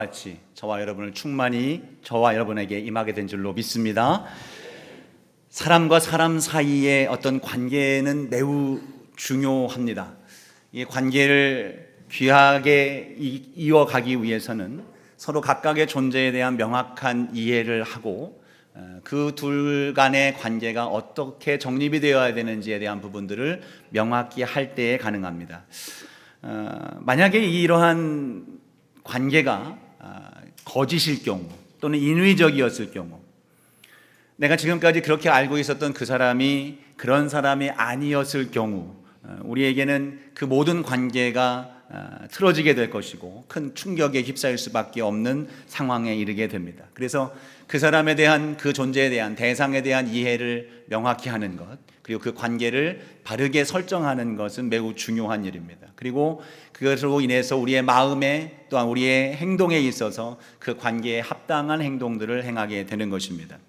같이 저와 여러분을 충만히 저와 여러분에게 임하게 된 줄로 믿습니다. 사람과 사람 사이의 어떤 관계는 매우 중요합니다. 이 관계를 귀하게 이어가기 위해서는 서로 각각의 존재에 대한 명확한 이해를 하고 그 둘 간의 관계가 어떻게 정립이 되어야 되는지에 대한 부분들을 명확히 할 때에 가능합니다. 만약에 이러한 관계가 거짓일 경우 또는 인위적이었을 경우, 내가 지금까지 그렇게 알고 있었던 그 사람이 그런 사람이 아니었을 경우, 우리에게는 그 모든 관계가 틀어지게 될 것이고 큰 충격에 휩싸일 수밖에 없는 상황에 이르게 됩니다. 그래서 그 사람에 대한, 그 존재에 대한, 대상에 대한 이해를 명확히 하는 것, 그리고 그 관계를 바르게 설정하는 것은 매우 중요한 일입니다. 그리고 그것으로 인해서 우리의 마음에 또한 우리의 행동에 있어서 그 관계에 합당한 행동들을 행하게 되는 것입니다.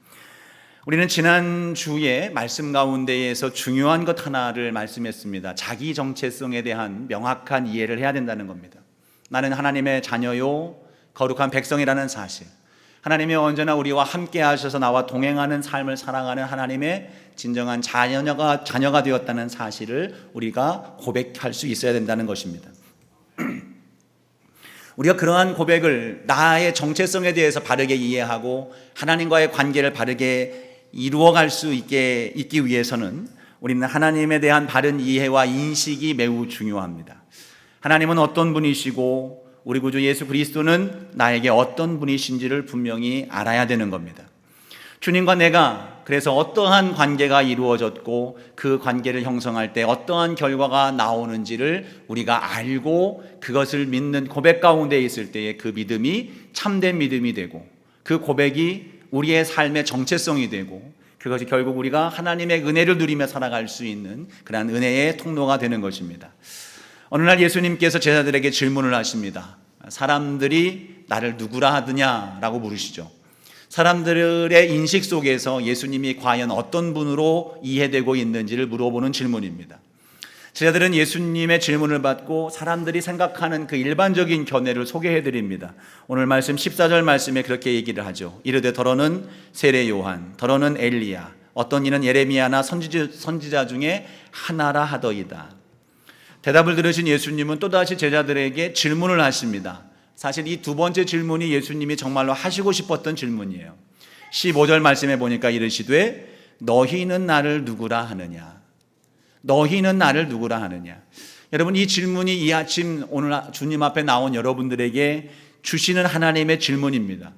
우리는 지난주에 말씀 가운데에서 중요한 것 하나를 말씀했습니다. 자기 정체성에 대한 명확한 이해를 해야 된다는 겁니다. 나는 하나님의 자녀요 거룩한 백성이라는 사실, 하나님이 언제나 우리와 함께 하셔서 나와 동행하는 삶을 살아가는 하나님의 진정한 자녀가 되었다는 사실을 우리가 고백할 수 있어야 된다는 것입니다. 우리가 그러한 고백을, 나의 정체성에 대해서 바르게 이해하고 하나님과의 관계를 바르게 이루어갈 수 있기 위해서는 우리는 하나님에 대한 바른 이해와 인식이 매우 중요합니다. 하나님은 어떤 분이시고 우리 구주 예수 그리스도는 나에게 어떤 분이신지를 분명히 알아야 되는 겁니다. 주님과 내가 그래서 어떠한 관계가 이루어졌고 그 관계를 형성할 때 어떠한 결과가 나오는지를 우리가 알고 그것을 믿는 고백 가운데 있을 때에 그 믿음이 참된 믿음이 되고, 그 고백이 우리의 삶의 정체성이 되고, 그것이 결국 우리가 하나님의 은혜를 누리며 살아갈 수 있는 그러한 은혜의 통로가 되는 것입니다. 어느 날 예수님께서 제자들에게 질문을 하십니다. 사람들이 나를 누구라 하느냐라고 물으시죠. 사람들의 인식 속에서 예수님이 과연 어떤 분으로 이해되고 있는지를 물어보는 질문입니다. 제자들은 예수님의 질문을 받고 사람들이 생각하는 그 일반적인 견해를 소개해 드립니다. 오늘 말씀 14절 말씀에 그렇게 얘기를 하죠. 이르되 더러는 세례 요한, 더러는 엘리야, 어떤 이는 예레미야나 선지자 중에 하나라 하더이다. 대답을 들으신 예수님은 또다시 제자들에게 질문을 하십니다. 사실 이 두 번째 질문이 예수님이 정말로 하시고 싶었던 질문이에요. 15절 말씀에 보니까 이르시되 너희는 나를 누구라 하느냐. 너희는 나를 누구라 하느냐. 여러분, 이 질문이 이 아침 오늘 주님 앞에 나온 여러분들에게 주시는 하나님의 질문입니다.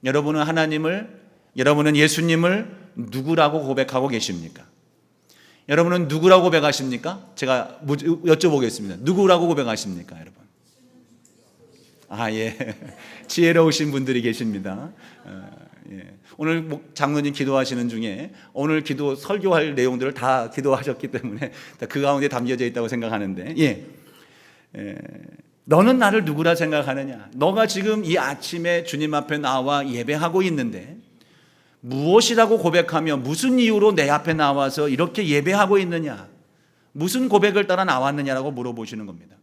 여러분은 예수님을 누구라고 고백하고 계십니까? 여러분은 누구라고 고백하십니까? 제가 여쭤보겠습니다. 누구라고 고백하십니까, 여러분? 예. 지혜로우신 분들이 계십니다. 예. 오늘 장로님 기도하시는 중에 오늘 기도 설교할 내용들을 다 기도하셨기 때문에 그 가운데 담겨져 있다고 생각하는데, 너는 나를 누구라 생각하느냐? 너가 지금 이 아침에 주님 앞에 나와 예배하고 있는데 무엇이라고 고백하며 무슨 이유로 내 앞에 나와서 이렇게 예배하고 있느냐? 무슨 고백을 따라 나왔느냐라고 물어보시는 겁니다.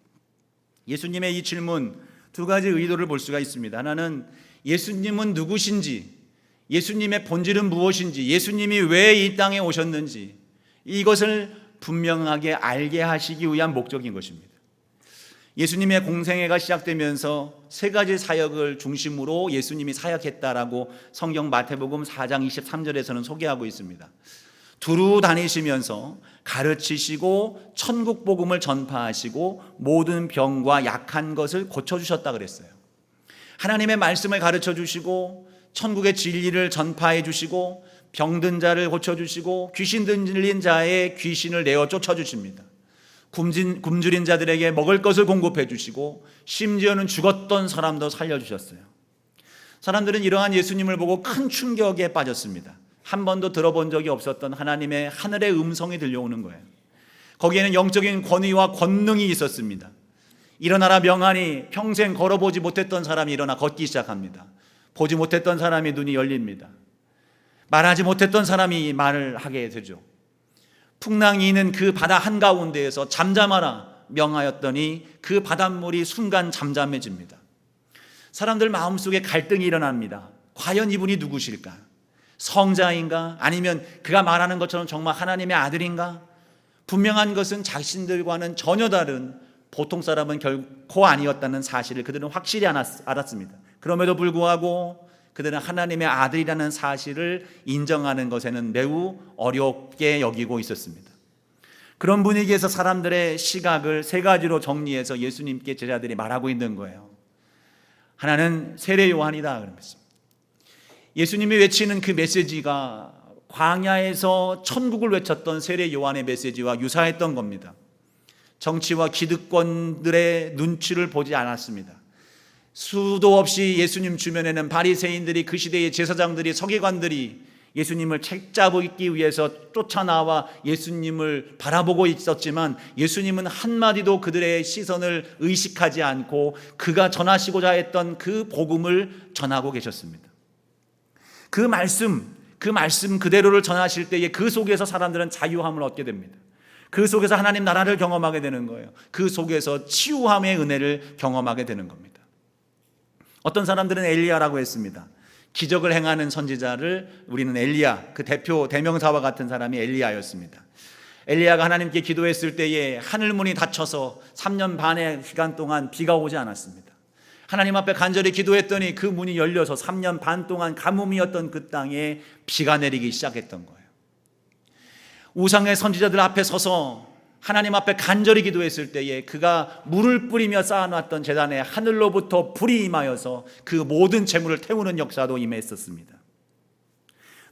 예수님의 이 질문, 두 가지 의도를 볼 수가 있습니다. 하나는 예수님은 누구신지, 예수님의 본질은 무엇인지, 예수님이 왜 이 땅에 오셨는지, 이것을 분명하게 알게 하시기 위한 목적인 것입니다. 예수님의 공생애가 시작되면서 세 가지 사역을 중심으로 예수님이 사역했다라고 성경 마태복음 4장 23절에서는 소개하고 있습니다. 두루 다니시면서 가르치시고 천국 복음을 전파하시고 모든 병과 약한 것을 고쳐주셨다 그랬어요. 하나님의 말씀을 가르쳐 주시고 천국의 진리를 전파해 주시고 병든 자를 고쳐주시고 귀신 들린 자의 귀신을 내어 쫓아주십니다. 굶주린 자들에게 먹을 것을 공급해 주시고 심지어는 죽었던 사람도 살려주셨어요. 사람들은 이러한 예수님을 보고 큰 충격에 빠졌습니다. 한 번도 들어본 적이 없었던 하나님의 하늘의 음성이 들려오는 거예요. 거기에는 영적인 권위와 권능이 있었습니다. 일어나라 명하니 평생 걸어보지 못했던 사람이 일어나 걷기 시작합니다. 보지 못했던 사람이 눈이 열립니다. 말하지 못했던 사람이 말을 하게 되죠. 풍랑이 있는 그 바다 한가운데에서 잠잠하라 명하였더니 그 바닷물이 순간 잠잠해집니다. 사람들 마음속에 갈등이 일어납니다. 과연 이분이 누구실까? 성자인가? 아니면 그가 말하는 것처럼 정말 하나님의 아들인가? 분명한 것은 자신들과는 전혀 다른 보통 사람은 결코 아니었다는 사실을 그들은 확실히 알았습니다. 그럼에도 불구하고 그들은 하나님의 아들이라는 사실을 인정하는 것에는 매우 어렵게 여기고 있었습니다. 그런 분위기에서 사람들의 시각을 세 가지로 정리해서 예수님께 제자들이 말하고 있는 거예요. 하나는 세례 요한이다 그러면서 예수님이 외치는 그 메시지가 광야에서 천국을 외쳤던 세례 요한의 메시지와 유사했던 겁니다. 정치와 기득권들의 눈치를 보지 않았습니다. 수도 없이 예수님 주변에는 바리새인들이, 그 시대의 제사장들이, 서기관들이 예수님을 책잡기 위해서 쫓아나와 예수님을 바라보고 있었지만 예수님은 한마디도 그들의 시선을 의식하지 않고 그가 전하시고자 했던 그 복음을 전하고 계셨습니다. 그 말씀 그대로를 전하실 때에 그 속에서 사람들은 자유함을 얻게 됩니다. 그 속에서 하나님 나라를 경험하게 되는 거예요. 그 속에서 치유함의 은혜를 경험하게 되는 겁니다. 어떤 사람들은 엘리야라고 했습니다. 기적을 행하는 선지자를 우리는 엘리야, 그 대명사와 같은 사람이 엘리야였습니다. 엘리야가 하나님께 기도했을 때에 하늘문이 닫혀서 3년 반의 시간 동안 비가 오지 않았습니다. 하나님 앞에 간절히 기도했더니 그 문이 열려서 3년 반 동안 가뭄이었던 그 땅에 비가 내리기 시작했던 거예요. 우상의 선지자들 앞에 서서 하나님 앞에 간절히 기도했을 때에 그가 물을 뿌리며 쌓아놨던 제단에 하늘로부터 불이 임하여서 그 모든 재물을 태우는 역사도 임했었습니다.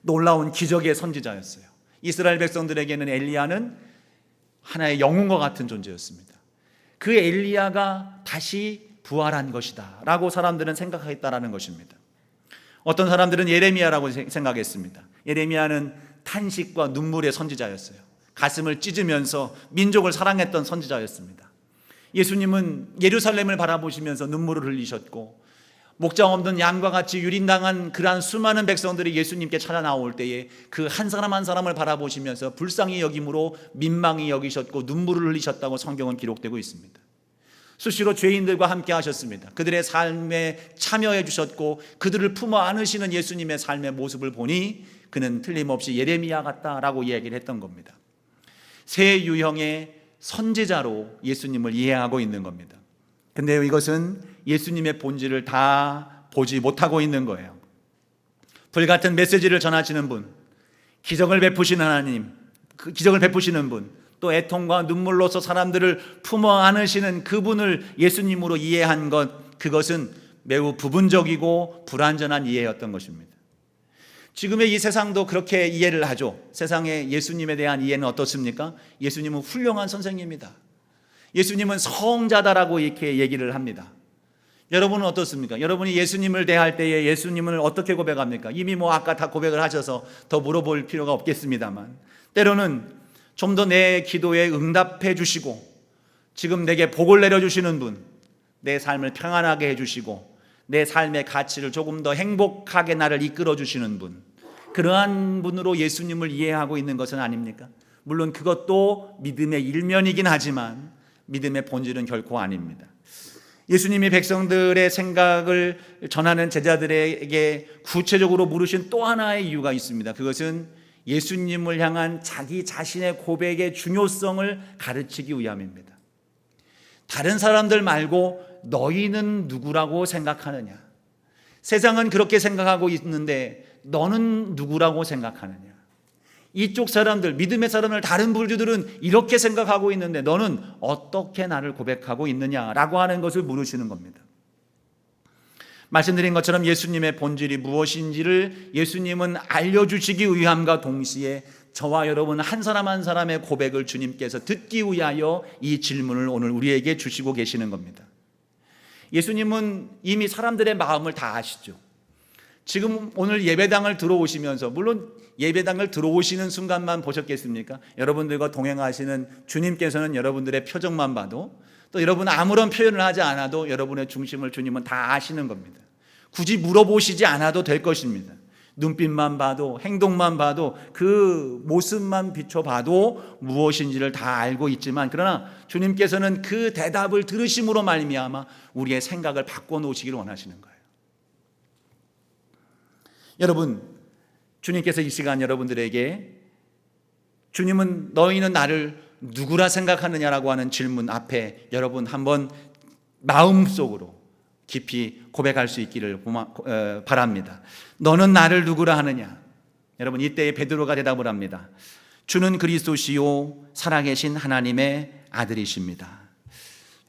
놀라운 기적의 선지자였어요. 이스라엘 백성들에게는 엘리야는 하나의 영웅과 같은 존재였습니다. 그 엘리야가 다시 부활한 것이다 라고 사람들은 생각했다라는 것입니다. 어떤 사람들은 예레미야라고 생각했습니다. 예레미야는 탄식과 눈물의 선지자였어요. 가슴을 찢으면서 민족을 사랑했던 선지자였습니다. 예수님은 예루살렘을 바라보시면서 눈물을 흘리셨고 목장 없는 양과 같이 유린당한 그러한 수많은 백성들이 예수님께 찾아 나올 때에 그 한 사람 한 사람을 바라보시면서 불쌍히 여김으로 민망히 여기셨고 눈물을 흘리셨다고 성경은 기록되고 있습니다. 수시로 죄인들과 함께 하셨습니다. 그들의 삶에 참여해 주셨고 그들을 품어 안으시는 예수님의 삶의 모습을 보니 그는 틀림없이 예레미야 같다라고 이야기를 했던 겁니다. 새 유형의 선지자로 예수님을 이해하고 있는 겁니다. 근데 이것은 예수님의 본질을 다 보지 못하고 있는 거예요. 불같은 메시지를 전하시는 분, 기적을 베푸시는 하나님, 그 기적을 베푸시는 분, 또 애통과 눈물로서 사람들을 품어 안으시는 그분을 예수님으로 이해한 그것은 매우 부분적이고 불완전한 이해였던 것입니다. 지금의 이 세상도 그렇게 이해를 하죠. 세상의 예수님에 대한 이해는 어떻습니까? 예수님은 훌륭한 선생님이다. 예수님은 성자다라고 이렇게 얘기를 합니다. 여러분은 어떻습니까? 여러분이 예수님을 대할 때에 예수님을 어떻게 고백합니까? 이미 아까 다 고백을 하셔서 더 물어볼 필요가 없겠습니다만 때로는 좀 더 내 기도에 응답해 주시고 지금 내게 복을 내려주시는 분, 내 삶을 평안하게 해주시고 내 삶의 가치를 조금 더 행복하게 나를 이끌어 주시는 분, 그러한 분으로 예수님을 이해하고 있는 것은 아닙니까? 물론 그것도 믿음의 일면이긴 하지만 믿음의 본질은 결코 아닙니다. 예수님이 백성들의 생각을 전하는 제자들에게 구체적으로 물으신 또 하나의 이유가 있습니다. 그것은 예수님을 향한 자기 자신의 고백의 중요성을 가르치기 위함입니다. 다른 사람들 말고 너희는 누구라고 생각하느냐? 세상은 그렇게 생각하고 있는데 너는 누구라고 생각하느냐? 이쪽 사람들, 믿음의 사람들, 다른 불주들은 이렇게 생각하고 있는데 너는 어떻게 나를 고백하고 있느냐라고 하는 것을 물으시는 겁니다. 말씀드린 것처럼 예수님의 본질이 무엇인지를 예수님은 알려주시기 위함과 동시에 저와 여러분 한 사람 한 사람의 고백을 주님께서 듣기 위하여 이 질문을 오늘 우리에게 주시고 계시는 겁니다. 예수님은 이미 사람들의 마음을 다 아시죠. 지금 오늘 예배당을 들어오시면서, 물론 예배당을 들어오시는 순간만 보셨겠습니까? 여러분들과 동행하시는 주님께서는 여러분들의 표정만 봐도, 또 여러분 아무런 표현을 하지 않아도 여러분의 중심을 주님은 다 아시는 겁니다. 굳이 물어보시지 않아도 될 것입니다. 눈빛만 봐도, 행동만 봐도, 그 모습만 비춰봐도 무엇인지를 다 알고 있지만, 그러나 주님께서는 그 대답을 들으심으로 말미암아 우리의 생각을 바꿔놓으시기를 원하시는 거예요. 여러분, 주님께서 이 시간 여러분들에게 주님은 너희는 나를 누구라 생각하느냐라고 하는 질문 앞에 여러분 한번 마음속으로 깊이 고백할 수 있기를 바랍니다. 너는 나를 누구라 하느냐? 여러분, 이때에 베드로가 대답을 합니다. 주는 그리스도시요 살아계신 하나님의 아들이십니다.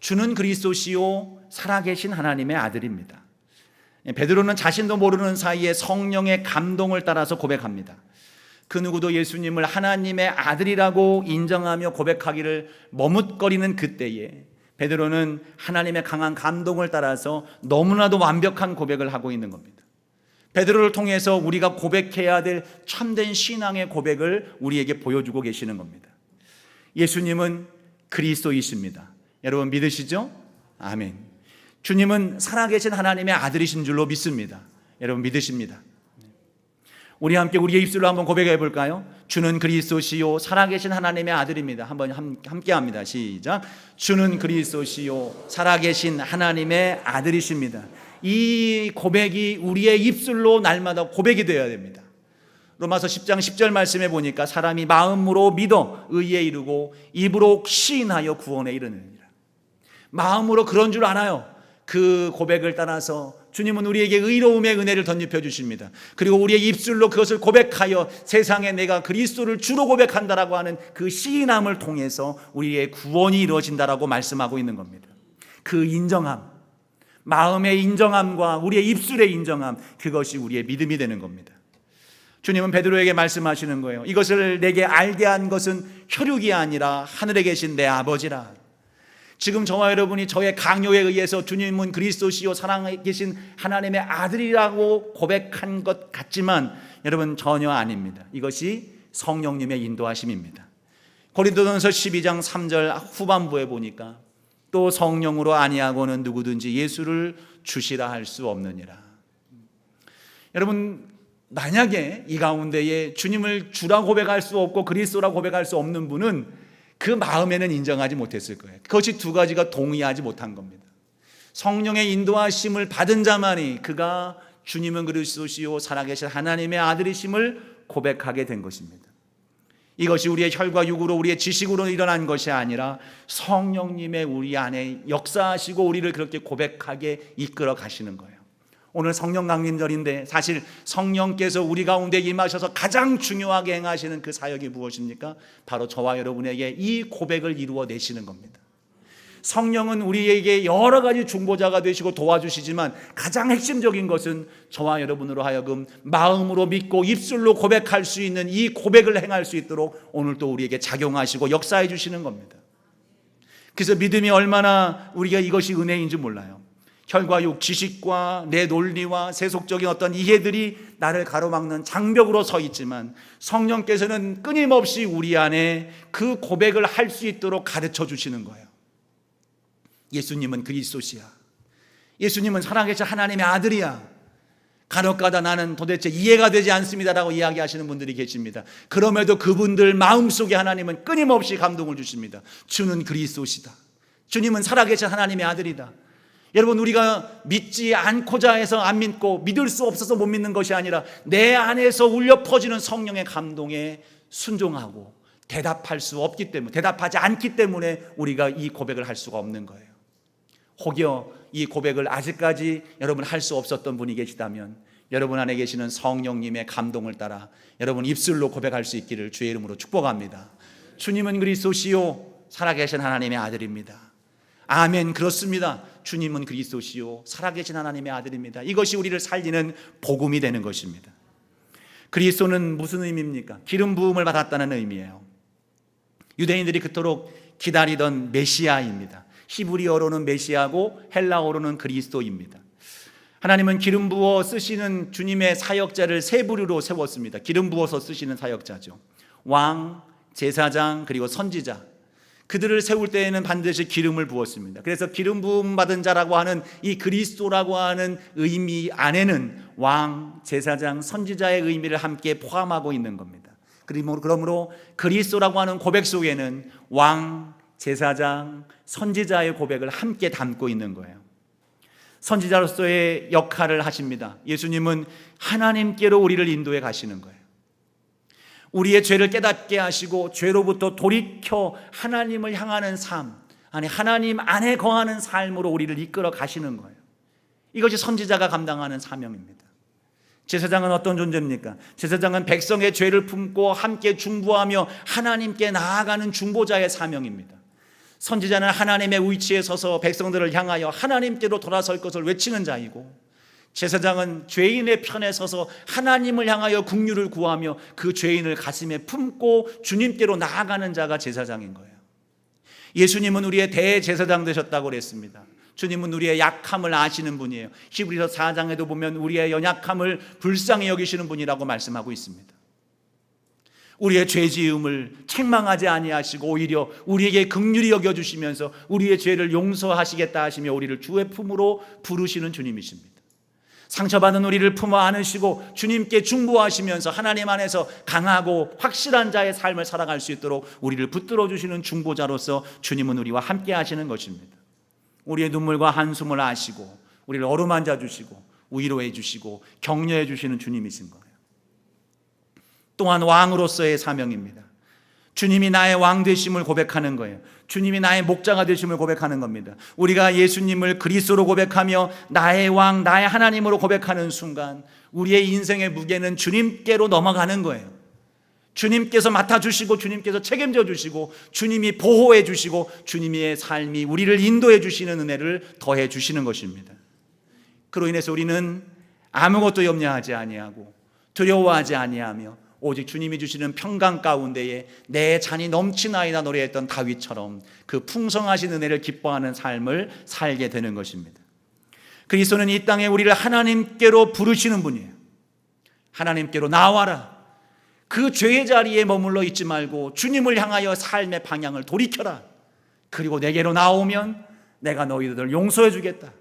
주는 그리스도시요 살아계신 하나님의 아들입니다. 베드로는 자신도 모르는 사이에 성령의 감동을 따라서 고백합니다. 그 누구도 예수님을 하나님의 아들이라고 인정하며 고백하기를 머뭇거리는 그때에 베드로는 하나님의 강한 감동을 따라서 너무나도 완벽한 고백을 하고 있는 겁니다. 베드로를 통해서 우리가 고백해야 될 참된 신앙의 고백을 우리에게 보여주고 계시는 겁니다. 예수님은 그리스도이십니다. 여러분 믿으시죠? 아멘. 주님은 살아계신 하나님의 아들이신 줄로 믿습니다. 여러분 믿으십니다. 우리 함께 우리의 입술로 한번 고백해 볼까요? 주는 그리스도시요 살아계신 하나님의 아들입니다. 한번 함께 합니다. 시작. 주는 그리스도시요 살아계신 하나님의 아들이십니다. 이 고백이 우리의 입술로 날마다 고백이 되어야 됩니다. 로마서 10장 10절 말씀에 보니까 사람이 마음으로 믿어 의에 이르고 입으로 시인하여 구원에 이르느니라. 마음으로 그런 줄 알아요. 그 고백을 따라서 주님은 우리에게 의로움의 은혜를 덧입혀 주십니다. 그리고 우리의 입술로 그것을 고백하여 세상에 내가 그리스도를 주로 고백한다라고 하는 그 시인함을 통해서 우리의 구원이 이루어진다라고 말씀하고 있는 겁니다. 그 인정함, 마음의 인정함과 우리의 입술의 인정함, 그것이 우리의 믿음이 되는 겁니다. 주님은 베드로에게 말씀하시는 거예요. 이것을 내게 알게 한 것은 혈육이 아니라 하늘에 계신 내 아버지라. 지금 저와 여러분이 저의 강요에 의해서 주님은 그리스도시요 살아계신 하나님의 아들이라고 고백한 것 같지만 여러분 전혀 아닙니다. 이것이 성령님의 인도하심입니다. 고린도전서 12장 3절 후반부에 보니까 또 성령으로 아니하고는 누구든지 예수를 주시라 할 수 없느니라. 여러분 만약에 이 가운데에 주님을 주라 고백할 수 없고 그리스도라 고백할 수 없는 분은 그 마음에는 인정하지 못했을 거예요. 그것이 두 가지가 동의하지 못한 겁니다. 성령의 인도하심을 받은 자만이 그가 주님은 그리스도시요 살아계신 하나님의 아들이심을 고백하게 된 것입니다. 이것이 우리의 혈과 육으로 우리의 지식으로 일어난 것이 아니라 성령님의 우리 안에 역사하시고 우리를 그렇게 고백하게 이끌어 가시는 거예요. 오늘 성령 강림절인데 사실 성령께서 우리 가운데 임하셔서 가장 중요하게 행하시는 그 사역이 무엇입니까? 바로 저와 여러분에게 이 고백을 이루어내시는 겁니다. 성령은 우리에게 여러 가지 중보자가 되시고 도와주시지만 가장 핵심적인 것은 저와 여러분으로 하여금 마음으로 믿고 입술로 고백할 수 있는 이 고백을 행할 수 있도록 오늘 또 우리에게 작용하시고 역사해 주시는 겁니다. 그래서 믿음이 얼마나 우리가 이것이 은혜인지 몰라요. 혈과 육, 지식과 내 논리와 세속적인 어떤 이해들이 나를 가로막는 장벽으로 서 있지만 성령께서는 끊임없이 우리 안에 그 고백을 할 수 있도록 가르쳐 주시는 거예요. 예수님은 그리스도시야. 예수님은 살아계신 하나님의 아들이야. 간혹가다 나는 도대체 이해가 되지 않습니다라고 이야기하시는 분들이 계십니다. 그럼에도 그분들 마음속에 하나님은 끊임없이 감동을 주십니다. 주는 그리스도시다. 주님은 살아계신 하나님의 아들이다. 여러분 우리가 믿지 않고자 해서 안 믿고 믿을 수 없어서 못 믿는 것이 아니라 내 안에서 울려 퍼지는 성령의 감동에 순종하고 대답하지 않기 때문에 우리가 이 고백을 할 수가 없는 거예요. 혹여 이 고백을 아직까지 여러분 할 수 없었던 분이 계시다면 여러분 안에 계시는 성령님의 감동을 따라 여러분 입술로 고백할 수 있기를 주의 이름으로 축복합니다. 주님은 그리스도시요 살아계신 하나님의 아들입니다. 아멘. 그렇습니다. 주님은 그리스도시요 살아계신 하나님의 아들입니다. 이것이 우리를 살리는 복음이 되는 것입니다. 그리스도는 무슨 의미입니까? 기름 부음을 받았다는 의미예요. 유대인들이 그토록 기다리던 메시아입니다. 히브리어로는 메시아고 헬라어로는 그리스도입니다. 하나님은 기름 부어 쓰시는 주님의 사역자를 세 부류로 세웠습니다. 기름 부어서 쓰시는 사역자죠. 왕, 제사장, 그리고 선지자. 그들을 세울 때에는 반드시 기름을 부었습니다. 그래서 기름 부음 받은 자라고 하는 이 그리스도라고 하는 의미 안에는 왕, 제사장, 선지자의 의미를 함께 포함하고 있는 겁니다. 그러므로 그리스도라고 하는 고백 속에는 왕, 제사장, 선지자의 고백을 함께 담고 있는 거예요. 선지자로서의 역할을 하십니다. 예수님은 하나님께로 우리를 인도해 가시는 거예요. 우리의 죄를 깨닫게 하시고 죄로부터 돌이켜 하나님을 향하는 삶, 아니 하나님 안에 거하는 삶으로 우리를 이끌어 가시는 거예요. 이것이 선지자가 감당하는 사명입니다. 제사장은 어떤 존재입니까? 제사장은 백성의 죄를 품고 함께 중보하며 하나님께 나아가는 중보자의 사명입니다. 선지자는 하나님의 위치에 서서 백성들을 향하여 하나님께로 돌아설 것을 외치는 자이고, 제사장은 죄인의 편에 서서 하나님을 향하여 긍휼을 구하며 그 죄인을 가슴에 품고 주님께로 나아가는 자가 제사장인 거예요. 예수님은 우리의 대제사장 되셨다고 그랬습니다. 주님은 우리의 약함을 아시는 분이에요. 히브리서 4장에도 보면 우리의 연약함을 불쌍히 여기시는 분이라고 말씀하고 있습니다. 우리의 죄지음을 책망하지 아니하시고 오히려 우리에게 긍휼히 여겨주시면서 우리의 죄를 용서하시겠다 하시며 우리를 주의 품으로 부르시는 주님이십니다. 상처받은 우리를 품어 안으시고 주님께 중보하시면서 하나님 안에서 강하고 확실한 자의 삶을 살아갈 수 있도록 우리를 붙들어 주시는 중보자로서 주님은 우리와 함께 하시는 것입니다. 우리의 눈물과 한숨을 아시고 우리를 어루만져 주시고 위로해 주시고 격려해 주시는 주님이신 거예요. 또한 왕으로서의 사명입니다. 주님이 나의 왕 되심을 고백하는 거예요. 주님이 나의 목자가 되심을 고백하는 겁니다. 우리가 예수님을 그리스도로 고백하며 나의 왕, 나의 하나님으로 고백하는 순간 우리의 인생의 무게는 주님께로 넘어가는 거예요. 주님께서 맡아주시고 주님께서 책임져 주시고 주님이 보호해 주시고 주님의 삶이 우리를 인도해 주시는 은혜를 더해 주시는 것입니다. 그로 인해서 우리는 아무것도 염려하지 아니하고 두려워하지 아니하며 오직 주님이 주시는 평강 가운데에 내 잔이 넘치나이다 노래했던 다윗처럼 그 풍성하신 은혜를 기뻐하는 삶을 살게 되는 것입니다. 그리스도는 이 땅에 우리를 하나님께로 부르시는 분이에요. 하나님께로 나와라. 그 죄의 자리에 머물러 있지 말고 주님을 향하여 삶의 방향을 돌이켜라. 그리고 내게로 나오면 내가 너희들을 용서해 주겠다.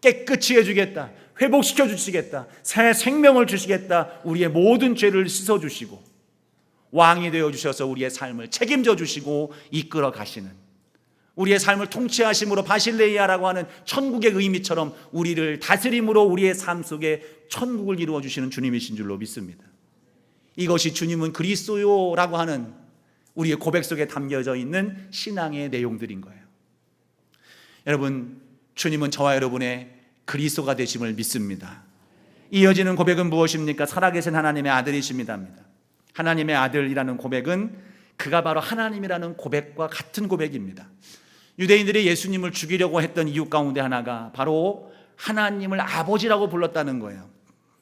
깨끗이 해주겠다. 회복시켜 주시겠다. 새 생명을 주시겠다. 우리의 모든 죄를 씻어주시고 왕이 되어주셔서 우리의 삶을 책임져 주시고 이끌어 가시는, 우리의 삶을 통치하심으로 바실레이아라고 하는 천국의 의미처럼 우리를 다스림으로 우리의 삶 속에 천국을 이루어 주시는 주님이신 줄로 믿습니다. 이것이 주님은 그리스도요라고 하는 우리의 고백 속에 담겨져 있는 신앙의 내용들인 거예요. 여러분, 주님은 저와 여러분의 그리스도가 되심을 믿습니다. 이어지는 고백은 무엇입니까? 살아계신 하나님의 아들이십니다. 하나님의 아들이라는 고백은 그가 바로 하나님이라는 고백과 같은 고백입니다. 유대인들이 예수님을 죽이려고 했던 이유 가운데 하나가 바로 하나님을 아버지라고 불렀다는 거예요.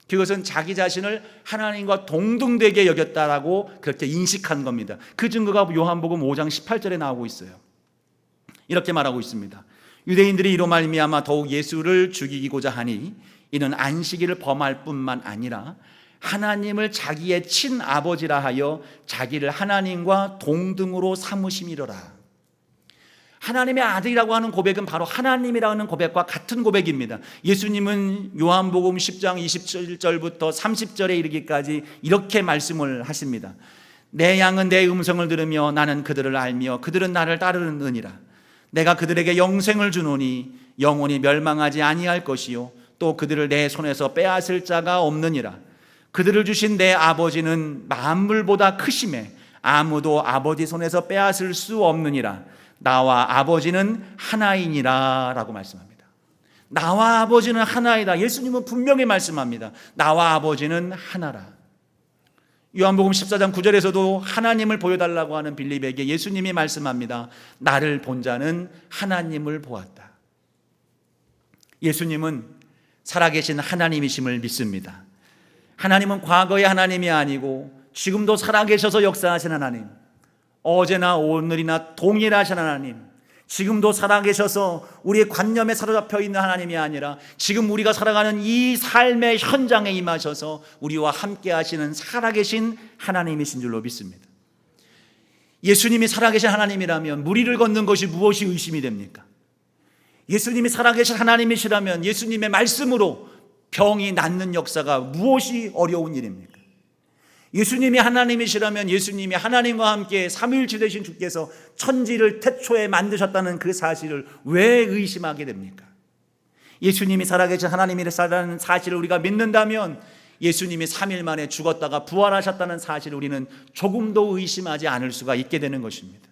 그것은 자기 자신을 하나님과 동등되게 여겼다라고 그렇게 인식한 겁니다. 그 증거가 요한복음 5장 18절에 나오고 있어요. 이렇게 말하고 있습니다. 유대인들이 이로 말미암아 더욱 예수를 죽이고자 하니 이는 안식일을 범할 뿐만 아니라 하나님을 자기의 친아버지라 하여 자기를 하나님과 동등으로 삼으심이로라. 하나님의 아들이라고 하는 고백은 바로 하나님이라는 고백과 같은 고백입니다. 예수님은 요한복음 10장 27절부터 30절에 이르기까지 이렇게 말씀을 하십니다. 내 양은 내 음성을 들으며 나는 그들을 알며 그들은 나를 따르느니라. 내가 그들에게 영생을 주노니 영원히 멸망하지 아니할 것이요 또 그들을 내 손에서 빼앗을 자가 없느니라. 그들을 주신 내 아버지는 만물보다 크심에 아무도 아버지 손에서 빼앗을 수 없느니라. 나와 아버지는 하나이니라 라고 말씀합니다. 나와 아버지는 하나이다. 예수님은 분명히 말씀합니다. 나와 아버지는 하나라. 요한복음 14장 9절에서도 하나님을 보여달라고 하는 빌립에게 예수님이 말씀합니다. 나를 본 자는 하나님을 보았다. 예수님은 살아계신 하나님이심을 믿습니다. 하나님은 과거의 하나님이 아니고 지금도 살아계셔서 역사하신 하나님, 어제나 오늘이나 동일하신 하나님, 지금도 살아계셔서 우리의 관념에 사로잡혀 있는 하나님이 아니라 지금 우리가 살아가는 이 삶의 현장에 임하셔서 우리와 함께 하시는 살아계신 하나님이신 줄로 믿습니다. 예수님이 살아계신 하나님이라면 무리를 걷는 것이 무엇이 의심이 됩니까? 예수님이 살아계신 하나님이시라면 예수님의 말씀으로 병이 낫는 역사가 무엇이 어려운 일입니까? 예수님이 하나님이시라면 예수님이 하나님과 함께 삼위일체 되신 주께서 천지를 태초에 만드셨다는 그 사실을 왜 의심하게 됩니까? 예수님이 살아계신 하나님이라는 사실을 우리가 믿는다면 예수님이 3일 만에 죽었다가 부활하셨다는 사실을 우리는 조금도 의심하지 않을 수가 있게 되는 것입니다.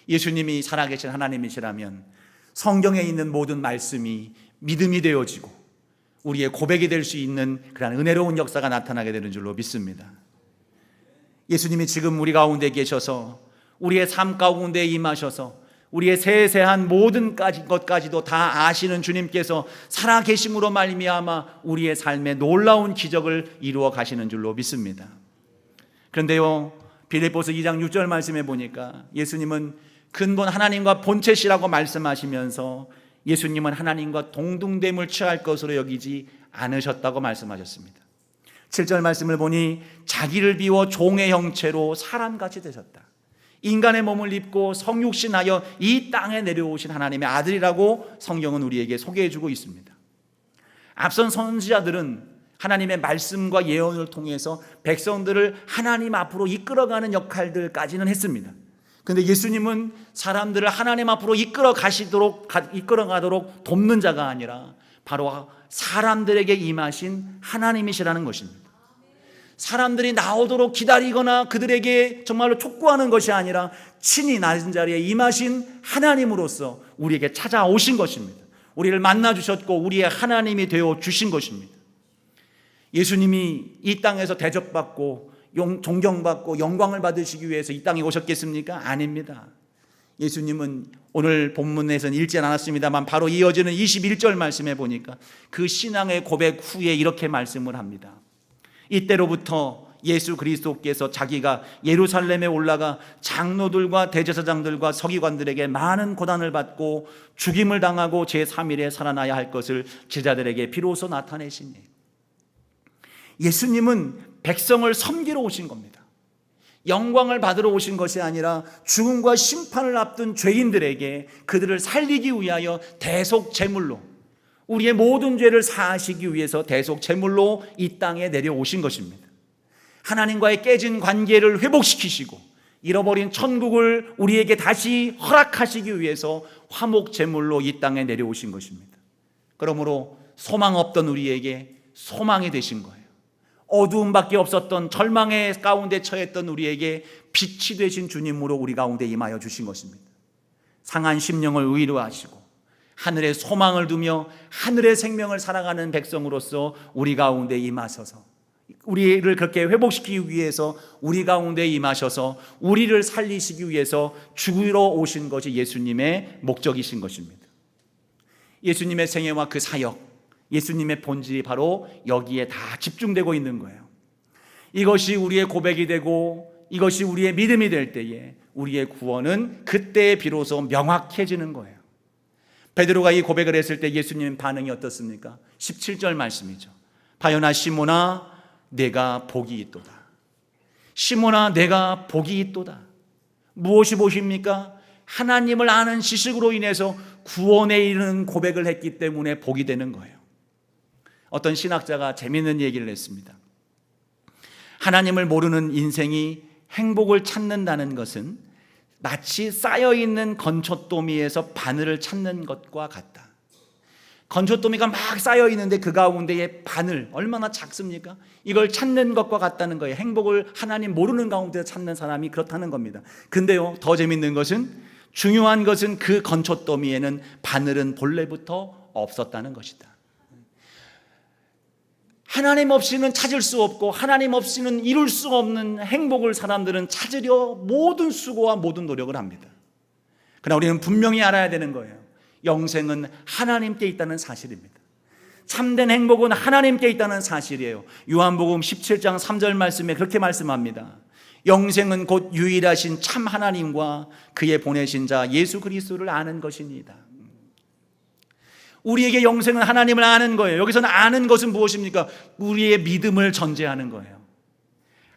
예수님이 살아계신 하나님이시라면 성경에 있는 모든 말씀이 믿음이 되어지고 우리의 고백이 될 수 있는 그런 은혜로운 역사가 나타나게 되는 줄로 믿습니다. 예수님이 지금 우리 가운데 계셔서 우리의 삶 가운데 임하셔서 우리의 세세한 모든 것까지도 다 아시는 주님께서 살아계심으로 말미암아 우리의 삶에 놀라운 기적을 이루어 가시는 줄로 믿습니다. 그런데요, 빌립보서 2장 6절 말씀에 보니까 예수님은 근본 하나님과 본체시라고 말씀하시면서 예수님은 하나님과 동등됨을 취할 것으로 여기지 않으셨다고 말씀하셨습니다. 7절 말씀을 보니 자기를 비워 종의 형체로 사람같이 되셨다. 인간의 몸을 입고 성육신하여 이 땅에 내려오신 하나님의 아들이라고 성경은 우리에게 소개해주고 있습니다. 앞선 선지자들은 하나님의 말씀과 예언을 통해서 백성들을 하나님 앞으로 이끌어가는 역할들까지는 했습니다. 그런데 예수님은 사람들을 하나님 앞으로 이끌어가도록 돕는 자가 아니라 바로 사람들에게 임하신 하나님이시라는 것입니다. 사람들이 나오도록 기다리거나 그들에게 정말로 촉구하는 것이 아니라 친히 낮은 자리에 임하신 하나님으로서 우리에게 찾아오신 것입니다. 우리를 만나주셨고 우리의 하나님이 되어 주신 것입니다. 예수님이 이 땅에서 대접받고 존경받고 영광을 받으시기 위해서 이 땅에 오셨겠습니까? 아닙니다. 예수님은 오늘 본문에서는 읽지 않았습니다만 바로 이어지는 21절 말씀에 보니까 그 신앙의 고백 후에 이렇게 말씀을 합니다. 이때로부터 예수 그리스도께서 자기가 예루살렘에 올라가 장로들과 대제사장들과 서기관들에게 많은 고난을 받고 죽임을 당하고 제3일에 살아나야 할 것을 제자들에게 비로소 나타내시니, 예수님은 백성을 섬기러 오신 겁니다. 영광을 받으러 오신 것이 아니라 죽음과 심판을 앞둔 죄인들에게 그들을 살리기 위하여 대속 제물로, 우리의 모든 죄를 사하시기 위해서 대속 제물로 이 땅에 내려오신 것입니다. 하나님과의 깨진 관계를 회복시키시고 잃어버린 천국을 우리에게 다시 허락하시기 위해서 화목 제물로 이 땅에 내려오신 것입니다. 그러므로 소망 없던 우리에게 소망이 되신 거예요. 어두움밖에 없었던 절망의 가운데 처했던 우리에게 빛이 되신 주님으로 우리 가운데 임하여 주신 것입니다. 상한 심령을 위로하시고 하늘에 소망을 두며 하늘의 생명을 살아가는 백성으로서 우리 가운데 임하셔서 우리를 그렇게 회복시키기 위해서 우리 가운데 임하셔서 우리를 살리시기 위해서 죽으러 오신 것이 예수님의 목적이신 것입니다. 예수님의 생애와 그 사역, 예수님의 본질이 바로 여기에 다 집중되고 있는 거예요. 이것이 우리의 고백이 되고 이것이 우리의 믿음이 될 때에 우리의 구원은 그때 비로소 명확해지는 거예요. 베드로가 이 고백을 했을 때 예수님 반응이 어떻습니까? 17절 말씀이죠. 바요나 시몬아 내가 복이 있도다. 시몬아 내가 복이 있도다. 무엇이 복입니까? 하나님을 아는 지식으로 인해서 구원에 이르는 고백을 했기 때문에 복이 되는 거예요. 어떤 신학자가 재미있는 얘기를 했습니다. 하나님을 모르는 인생이 행복을 찾는다는 것은 마치 쌓여있는 건초더미에서 바늘을 찾는 것과 같다. 건초더미가 막 쌓여있는데 그 가운데에 바늘 얼마나 작습니까? 이걸 찾는 것과 같다는 거예요. 행복을 하나님 모르는 가운데 찾는 사람이 그렇다는 겁니다. 근데요, 더 재밌는 것은, 중요한 것은 그 건초더미에는 바늘은 본래부터 없었다는 것이다. 하나님 없이는 찾을 수 없고 하나님 없이는 이룰 수 없는 행복을 사람들은 찾으려 모든 수고와 모든 노력을 합니다. 그러나 우리는 분명히 알아야 되는 거예요. 영생은 하나님께 있다는 사실입니다. 참된 행복은 하나님께 있다는 사실이에요. 요한복음 17장 3절 말씀에 그렇게 말씀합니다. 영생은 곧 유일하신 참 하나님과 그의 보내신 자 예수 그리스도를 아는 것입니다. 우리에게 영생은 하나님을 아는 거예요. 여기서는 아는 것은 무엇입니까? 우리의 믿음을 전제하는 거예요.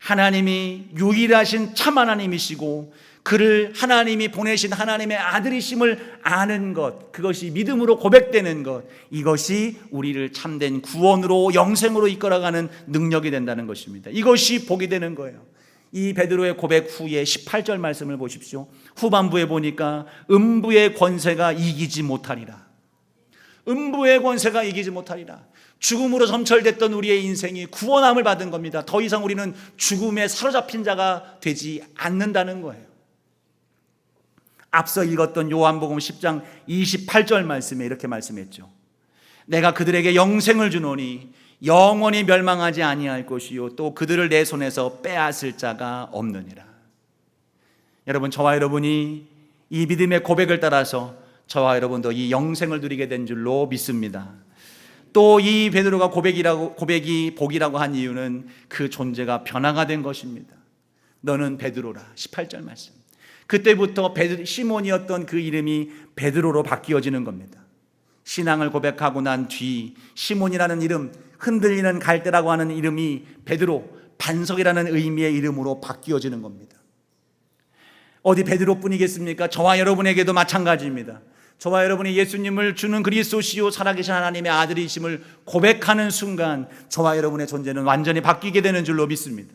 하나님이 유일하신 참 하나님이시고 그를 하나님이 보내신 하나님의 아들이심을 아는 것, 그것이 믿음으로 고백되는 것, 이것이 우리를 참된 구원으로 영생으로 이끌어가는 능력이 된다는 것입니다. 이것이 복이 되는 거예요. 이 베드로의 고백 후에 18절 말씀을 보십시오. 후반부에 보니까 음부의 권세가 이기지 못하리라. 음부의 권세가 이기지 못하리라. 죽음으로 점철됐던 우리의 인생이 구원함을 받은 겁니다. 더 이상 우리는 죽음에 사로잡힌 자가 되지 않는다는 거예요. 앞서 읽었던 요한복음 10장 28절 말씀에 이렇게 말씀했죠. 내가 그들에게 영생을 주노니 영원히 멸망하지 아니할 것이요 또 그들을 내 손에서 빼앗을 자가 없느니라. 여러분, 저와 여러분이 이 믿음의 고백을 따라서 저와 여러분도 이 영생을 누리게 된 줄로 믿습니다. 또 이 베드로가 고백이 복이라고 한 이유는 그 존재가 변화가 된 것입니다. 너는 베드로라. 18절 말씀. 그때부터 시몬이었던 그 이름이 베드로로 바뀌어지는 겁니다. 신앙을 고백하고 난 뒤 시몬이라는 이름, 흔들리는 갈대라고 하는 이름이 베드로, 반석이라는 의미의 이름으로 바뀌어지는 겁니다. 어디 베드로뿐이겠습니까? 저와 여러분에게도 마찬가지입니다. 저와 여러분이 예수님을 주는 그리스도시요 살아계신 하나님의 아들이심을 고백하는 순간 저와 여러분의 존재는 완전히 바뀌게 되는 줄로 믿습니다.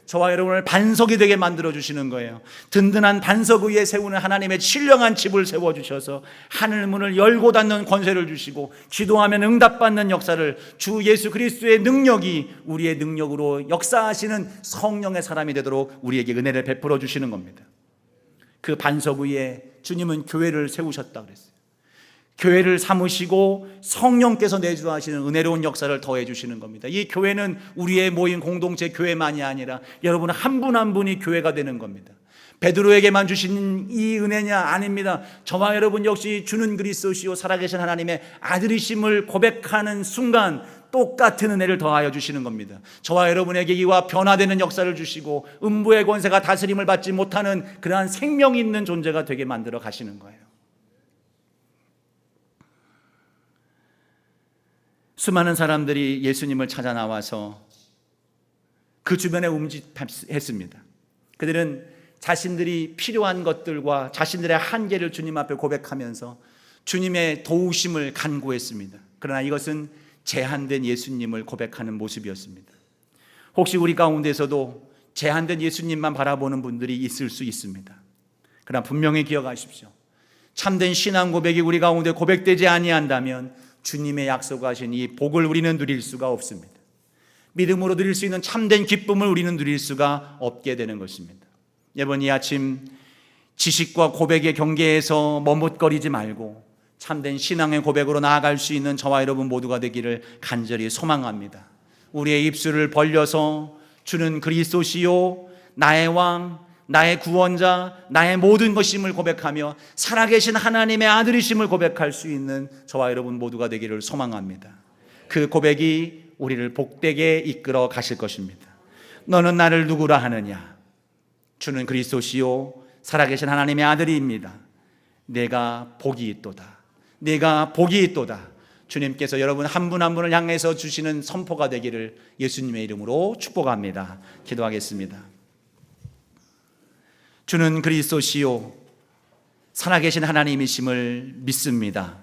저와 여러분을 반석이 되게 만들어주시는 거예요. 든든한 반석 위에 세우는 하나님의 신령한 집을 세워주셔서 하늘문을 열고 닫는 권세를 주시고 기도하면 응답받는 역사를 주 예수 그리스도의 능력이 우리의 능력으로 역사하시는 성령의 사람이 되도록 우리에게 은혜를 베풀어 주시는 겁니다. 그 반석 위에 주님은 교회를 세우셨다 그랬어요. 교회를 삼으시고 성령께서 내주하시는 은혜로운 역사를 더해 주시는 겁니다. 이 교회는 우리의 모인 공동체 교회만이 아니라 여러분 한 분 한 분이 교회가 되는 겁니다. 베드로에게만 주신 이 은혜냐? 아닙니다. 저와 여러분 역시 주는 그리스도시요 살아계신 하나님의 아들이심을 고백하는 순간 똑같은 은혜를 더하여 주시는 겁니다. 저와 여러분에게 이와 변화되는 역사를 주시고 음부의 권세가 다스림을 받지 못하는 그러한 생명 있는 존재가 되게 만들어 가시는 거예요. 수많은 사람들이 예수님을 찾아 나와서 그 주변에 움직였습니다. 그들은 자신들이 필요한 것들과 자신들의 한계를 주님 앞에 고백하면서 주님의 도우심을 간구했습니다. 그러나 이것은 제한된 예수님을 고백하는 모습이었습니다. 혹시 우리 가운데서도 제한된 예수님만 바라보는 분들이 있을 수 있습니다. 그러나 분명히 기억하십시오. 참된 신앙 고백이 우리 가운데 고백되지 아니한다면 주님의 약속하신 이 복을 우리는 누릴 수가 없습니다. 믿음으로 누릴 수 있는 참된 기쁨을 우리는 누릴 수가 없게 되는 것입니다. 여러분, 이 아침 지식과 고백의 경계에서 머뭇거리지 말고 참된 신앙의 고백으로 나아갈 수 있는 저와 여러분 모두가 되기를 간절히 소망합니다. 우리의 입술을 벌려서 주는 그리스도시요 나의 왕, 나의 구원자, 나의 모든 것임을 고백하며 살아계신 하나님의 아들이심을 고백할 수 있는 저와 여러분 모두가 되기를 소망합니다. 그 고백이 우리를 복되게 이끌어 가실 것입니다. 너는 나를 누구라 하느냐? 주는 그리스도시요 살아계신 하나님의 아들이입니다. 내가 복이 있도다. 내가 복이 있도다. 주님께서 여러분 한 분 한 분을 향해서 주시는 선포가 되기를 예수님의 이름으로 축복합니다. 기도하겠습니다. 주는 그리스도시요 살아계신 하나님이심을 믿습니다.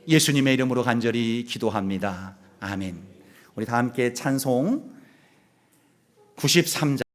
예수님의 이름으로 간절히 기도합니다. 아멘. 우리 다 함께 찬송 93장